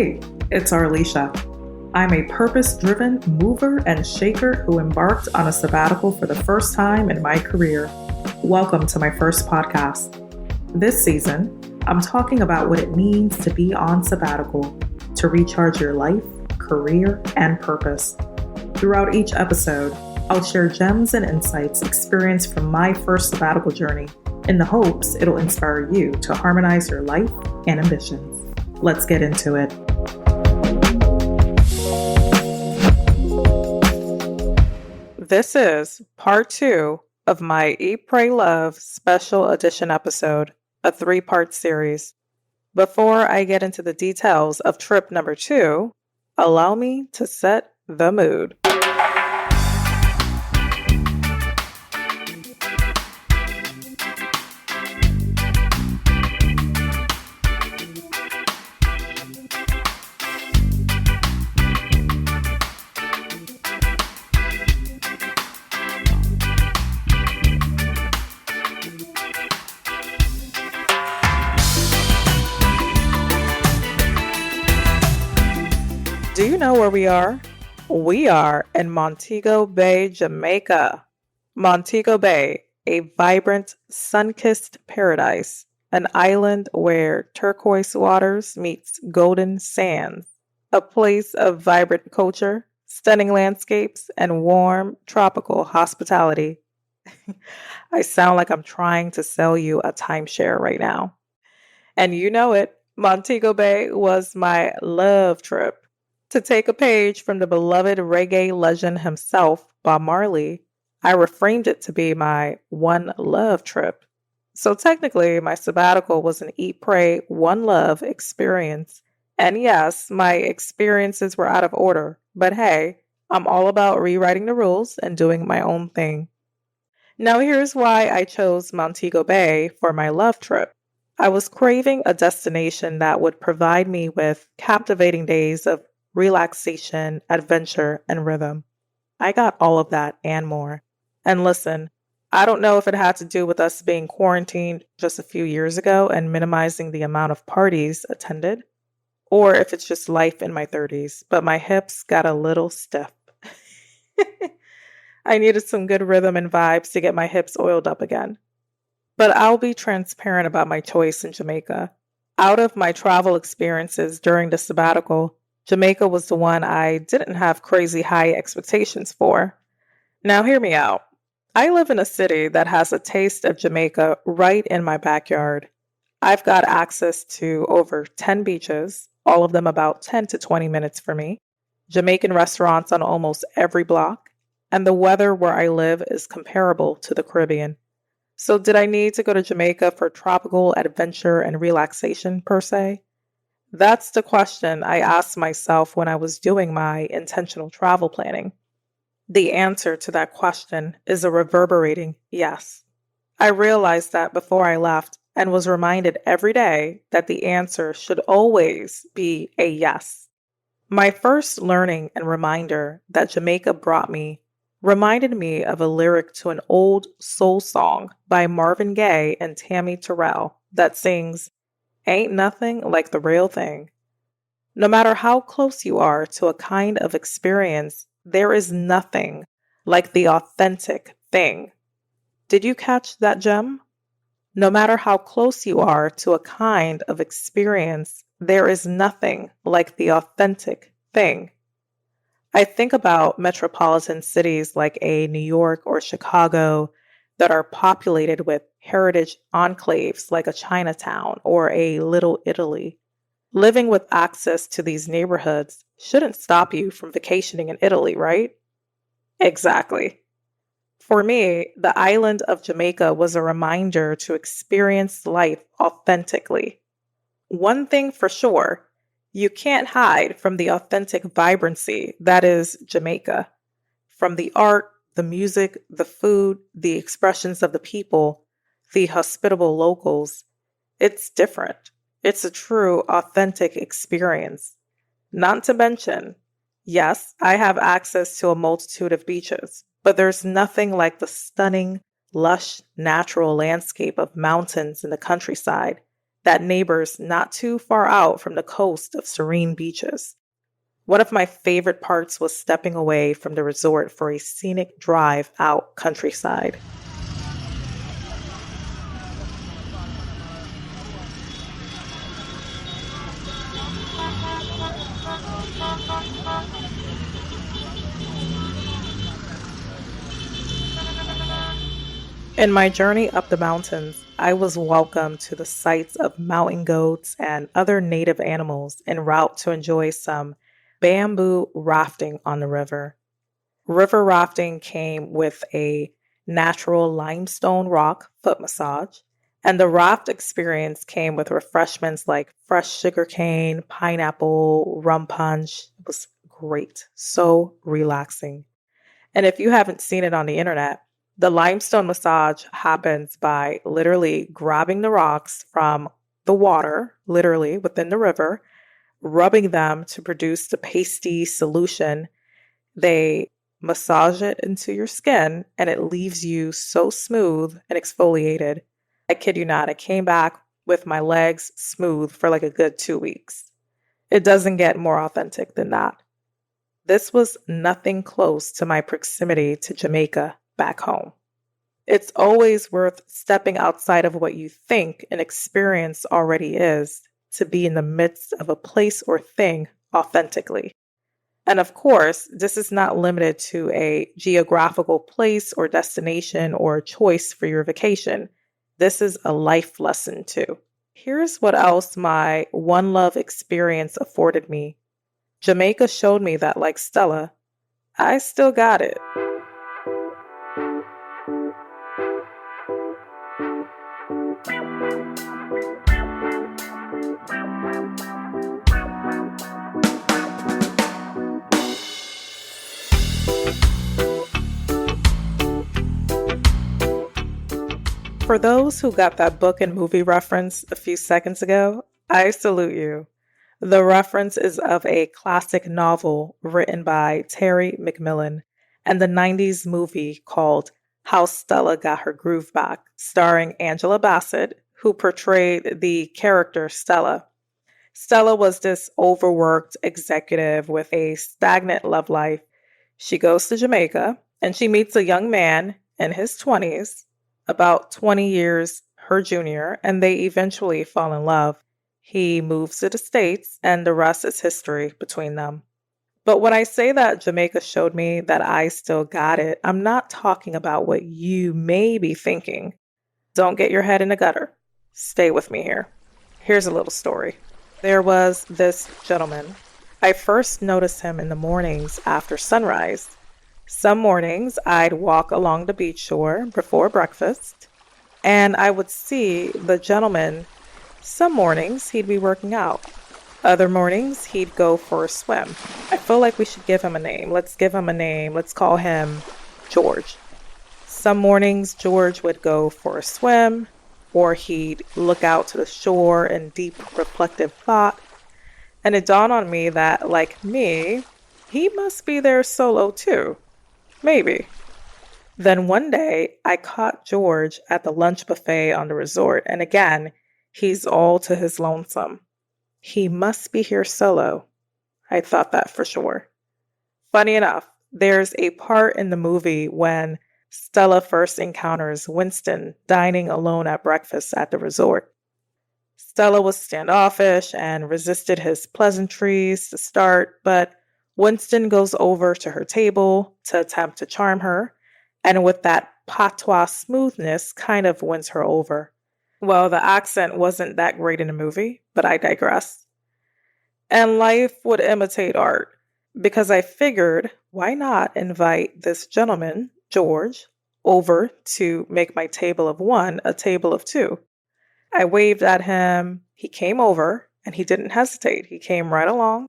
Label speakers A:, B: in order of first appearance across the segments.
A: Hey, it's Arlesha. I'm a purpose-driven mover and shaker who embarked on a sabbatical for the first time in my career. Welcome to my first podcast. This season, I'm talking about what it means to be on sabbatical, to recharge your life, career, and purpose. Throughout each episode, I'll share gems and insights experienced from my first sabbatical journey in the hopes it'll inspire you to harmonize your life and ambitions. Let's get into it. This is part 2 of my Eat, Pray, Love special edition episode, a 3-part series. Before I get into the details of trip number 2, allow me to set the mood. Do you know where we are? We are in Montego Bay, Jamaica. Montego Bay, a vibrant, sun-kissed paradise, an island where turquoise waters meets golden sands, a place of vibrant culture, stunning landscapes, and warm, tropical hospitality. I sound like I'm trying to sell you a timeshare right now. And you know it, Montego Bay was my love trip. To take a page from the beloved reggae legend himself, Bob Marley, I reframed it to be my one love trip. So technically, my sabbatical was an Eat, Pray, One Love experience. And yes, my experiences were out of order. But hey, I'm all about rewriting the rules and doing my own thing. Now here's why I chose Montego Bay for my love trip. I was craving a destination that would provide me with captivating days of relaxation, adventure, and rhythm. I got all of that and more. And listen, I don't know if it had to do with us being quarantined just a few years ago and minimizing the amount of parties attended, or if it's just life in my 30s, but my hips got a little stiff. I needed some good rhythm and vibes to get my hips oiled up again. But I'll be transparent about my choice in Jamaica. Out of my travel experiences during the sabbatical, Jamaica was the one I didn't have crazy high expectations for. Now hear me out. I live in a city that has a taste of Jamaica right in my backyard. I've got access to over 10 beaches, all of them about 10 to 20 minutes for me, Jamaican restaurants on almost every block, and the weather where I live is comparable to the Caribbean. So did I need to go to Jamaica for tropical adventure and relaxation per se? That's the question I asked myself when I was doing my intentional travel planning. The answer to that question is a reverberating yes. I realized that before I left and was reminded every day that the answer should always be a yes. My first learning and reminder that Jamaica brought me reminded me of a lyric to an old soul song by Marvin Gaye and Tammy Terrell that sings, "Ain't nothing like the real thing." No matter how close you are to a kind of experience, there is nothing like the authentic thing. Did you catch that gem? No matter how close you are to a kind of experience, there is nothing like the authentic thing. I think about metropolitan cities like a New York or Chicago that are populated with heritage enclaves like a Chinatown or a Little Italy. Living with access to these neighborhoods shouldn't stop you from vacationing in Italy, right? Exactly. For me, the island of Jamaica was a reminder to experience life authentically. One thing for sure, you can't hide from the authentic vibrancy that is Jamaica. From the art, the music, the food, the expressions of the people, the hospitable locals. It's different. It's a true, authentic experience. Not to mention, yes, I have access to a multitude of beaches, but there's nothing like the stunning, lush, natural landscape of mountains in the countryside that neighbors not too far out from the coast of serene beaches. One of my favorite parts was stepping away from the resort for a scenic drive out countryside. In my journey up the mountains, I was welcomed to the sights of mountain goats and other native animals en route to enjoy some bamboo rafting on the river. River rafting came with a natural limestone rock foot massage, and the raft experience came with refreshments like fresh sugarcane, pineapple, rum punch. It was great, so relaxing. And if you haven't seen it on the internet, the limestone massage happens by literally grabbing the rocks from the water, literally within the river, rubbing them to produce the pasty solution. They massage it into your skin and it leaves you so smooth and exfoliated. I kid you not, I came back with my legs smooth for like a good 2 weeks. It doesn't get more authentic than that. This was nothing close to my proximity to Jamaica back home. It's always worth stepping outside of what you think an experience already is to be in the midst of a place or thing authentically. And of course, this is not limited to a geographical place or destination or choice for your vacation. This is a life lesson too. Here's what else my One Love experience afforded me. Jamaica showed me that, like Stella, I still got it. For those who got that book and movie reference a few seconds ago, I salute you. The reference is of a classic novel written by Terry McMillan and the 90s movie called How Stella Got Her Groove Back, starring Angela Bassett, who portrayed the character Stella. Stella was this overworked executive with a stagnant love life. She goes to Jamaica and she meets a young man in his 20s, about 20 years her junior, and they eventually fall in love. He moves to the States, and the rest is history between them. But when I say that Jamaica showed me that I still got it, I'm not talking about what you may be thinking. Don't get your head in the gutter. Stay with me here. Here's a little story. There was this gentleman. I first noticed him in the mornings after sunrise. Some mornings I'd walk along the beach shore before breakfast, and I would see the gentleman. Some mornings he'd be working out. Other mornings he'd go for a swim. I feel like we should give him a name. Let's give him a name. Let's call him George. Some mornings George would go for a swim, or he'd look out to the shore in deep reflective thought. And it dawned on me that, like me, he must be there solo too. Maybe. Then one day I caught George at the lunch buffet on the resort, and again, he's all to his lonesome. He must be here solo. I thought that for sure. Funny enough, there's a part in the movie when Stella first encounters Winston dining alone at breakfast at the resort. Stella was standoffish and resisted his pleasantries to start, but Winston goes over to her table to attempt to charm her, and with that patois smoothness kind of wins her over. Well, the accent wasn't that great in the movie, but I digress. And life would imitate art, because I figured, why not invite this gentleman, George, over to make my table of one a table of two? I waved at him, he came over, and he didn't hesitate. He came right along.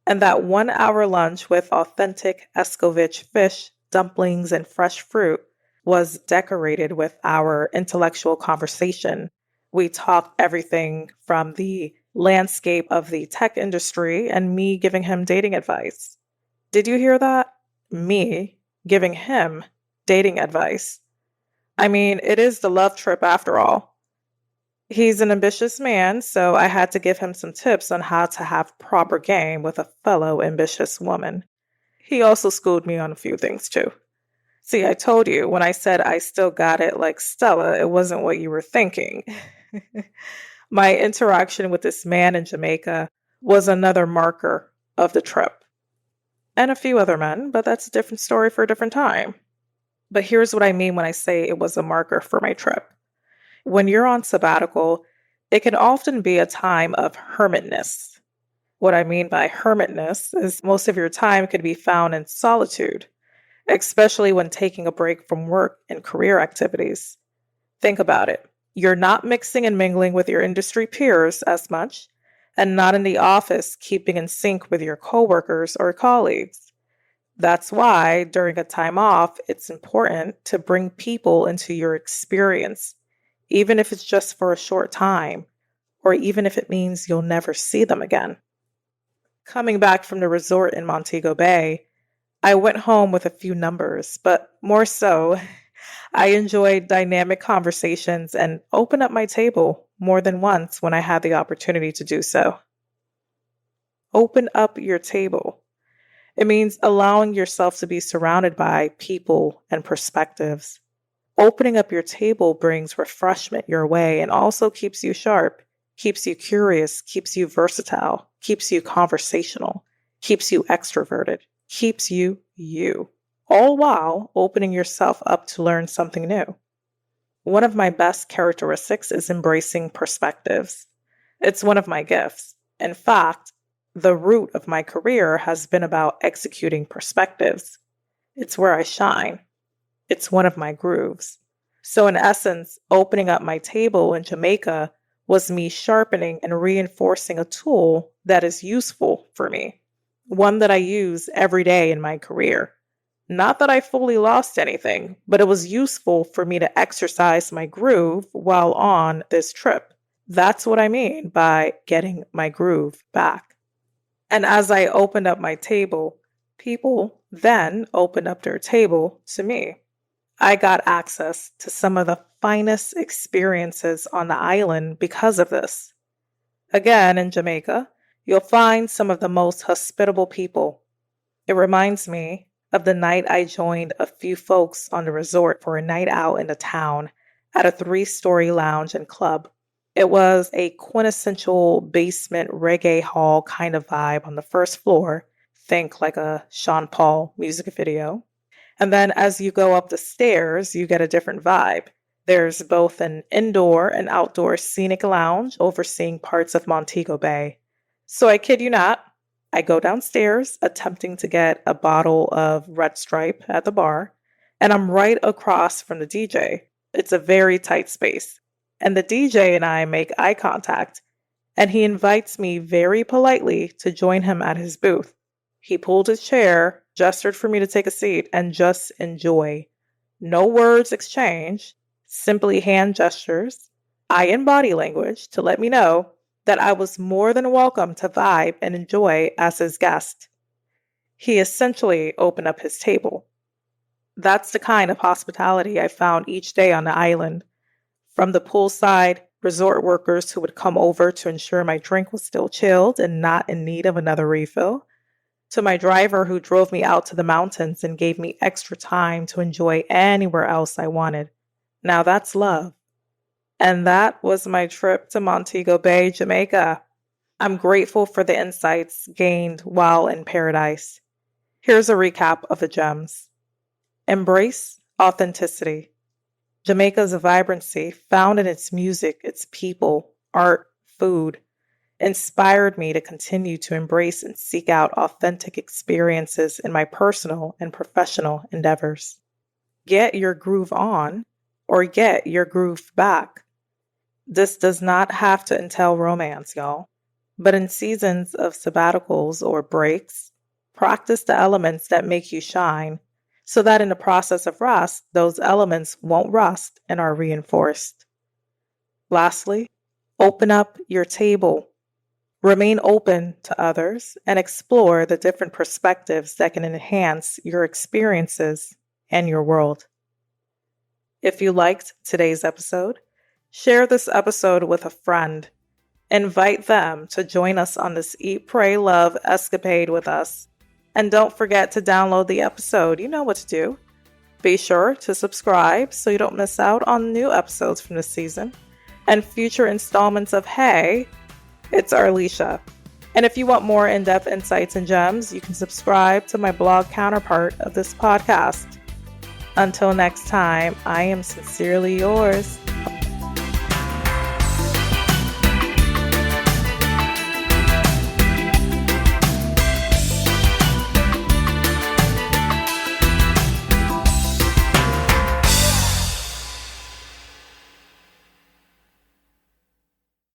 A: And that 1 hour lunch with authentic Escovitch fish, dumplings, and fresh fruit was decorated with our intellectual conversation. We talked everything from the landscape of the tech industry and me giving him dating advice. Did you hear that? Me giving him dating advice. I mean, it is the love trip after all. He's an ambitious man, so I had to give him some tips on how to have proper game with a fellow ambitious woman. He also schooled me on a few things too. See, I told you when I said I still got it like Stella, it wasn't what you were thinking. My interaction with this man in Jamaica was another marker of the trip. And a few other men, but that's a different story for a different time. But here's what I mean when I say it was a marker for my trip. When you're on sabbatical, it can often be a time of hermitness. What I mean by hermitness is most of your time can be found in solitude, especially when taking a break from work and career activities. Think about it. You're not mixing and mingling with your industry peers as much, and not in the office keeping in sync with your coworkers or colleagues. That's why during a time off, it's important to bring people into your experience, even if it's just for a short time, or even if it means you'll never see them again. Coming back from the resort in Montego Bay, I went home with a few numbers, but more so, I enjoyed dynamic conversations and opened up my table more than once when I had the opportunity to do so. Open up your table. It means allowing yourself to be surrounded by people and perspectives. Opening up your table brings refreshment your way and also keeps you sharp, keeps you curious, keeps you versatile, keeps you conversational, keeps you extroverted, keeps you you, all while opening yourself up to learn something new. One of my best characteristics is embracing perspectives. It's one of my gifts. In fact, the root of my career has been about executing perspectives. It's where I shine. It's one of my grooves. So, in essence, opening up my table in Jamaica was me sharpening and reinforcing a tool that is useful for me, one that I use every day in my career. Not that I fully lost anything, but it was useful for me to exercise my groove while on this trip. That's what I mean by getting my groove back. And as I opened up my table, people then opened up their table to me. I got access to some of the finest experiences on the island because of this. Again, in Jamaica, you'll find some of the most hospitable people. It reminds me of the night I joined a few folks on the resort for a night out in the town at a 3-story lounge and club. It was a quintessential basement reggae hall kind of vibe on the first floor. Think like a Sean Paul music video. And then as you go up the stairs, you get a different vibe. There's both an indoor and outdoor scenic lounge overseeing parts of Montego Bay. So I kid you not, I go downstairs attempting to get a bottle of Red Stripe at the bar, and I'm right across from the DJ. It's a very tight space. And the DJ and I make eye contact, and he invites me very politely to join him at his booth. He pulled his chair, gestured for me to take a seat, and just enjoy. No words exchanged, simply hand gestures, eye and body language to let me know that I was more than welcome to vibe and enjoy as his guest. He essentially opened up his table. That's the kind of hospitality I found each day on the island. From the poolside resort workers who would come over to ensure my drink was still chilled and not in need of another refill, to my driver who drove me out to the mountains and gave me extra time to enjoy anywhere else I wanted. Now that's love. And that was my trip to Montego Bay, Jamaica. I'm grateful for the insights gained while in paradise. Here's a recap of the gems. Embrace authenticity. Jamaica's vibrancy, found in its music, its people, art, food, inspired me to continue to embrace and seek out authentic experiences in my personal and professional endeavors. Get your groove on or get your groove back. This does not have to entail romance, y'all. But in seasons of sabbaticals or breaks, practice the elements that make you shine so that in the process of rust, those elements won't rust and are reinforced. Lastly, open up your table. Remain open to others and explore the different perspectives that can enhance your experiences and your world. If you liked today's episode, Share this episode with a friend. Invite them to join us on this Eat, Pray, Love escapade with us. And don't forget to download the episode. You know what to do. Be sure to subscribe so you don't miss out on new episodes from this season and future installments of Hey, It's Arlesha. And if you want more in-depth insights and gems, you can subscribe to my blog counterpart of this podcast. Until next time, I am sincerely yours.